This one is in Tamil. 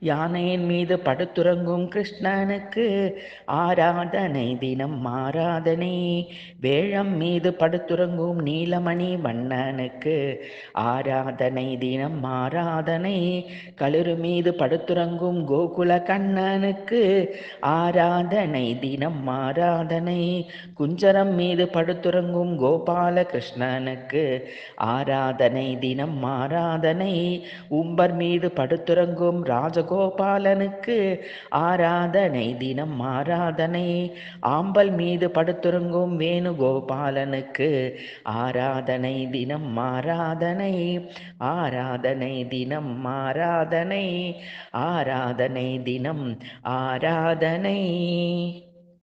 யானையின் மீது படுத்துறங்கும் கிருஷ்ணனுக்கு ஆராதனை தினம் ஆராதனை. வேழம் மீது படுத்துறங்கும் நீலமணி வண்ணனுக்கு ஆராதனை தினம் ஆராதனை. களிறு மீது படுத்துறங்கும் கோகுல கண்ணனுக்கு ஆராதனை தினம் ஆராதனை. குஞ்சரம் மீது படுத்துறங்கும் கோபால கிருஷ்ணனுக்கு ஆராதனை தினம் ஆராதனை. உம்பர் மீது படுத்துறங்கும் ராஜகோபாலனுக்கு ஆராதனை தினம் ஆராதனை. ஆம்பல் மீது படுத்துறங்கும் வேணுகோபாலனுக்கு ஆராதனை தினம் ஆராதனை. ஆராதனை தினம் ஆராதனை. ஆராதனை தினம் ஆராதனை.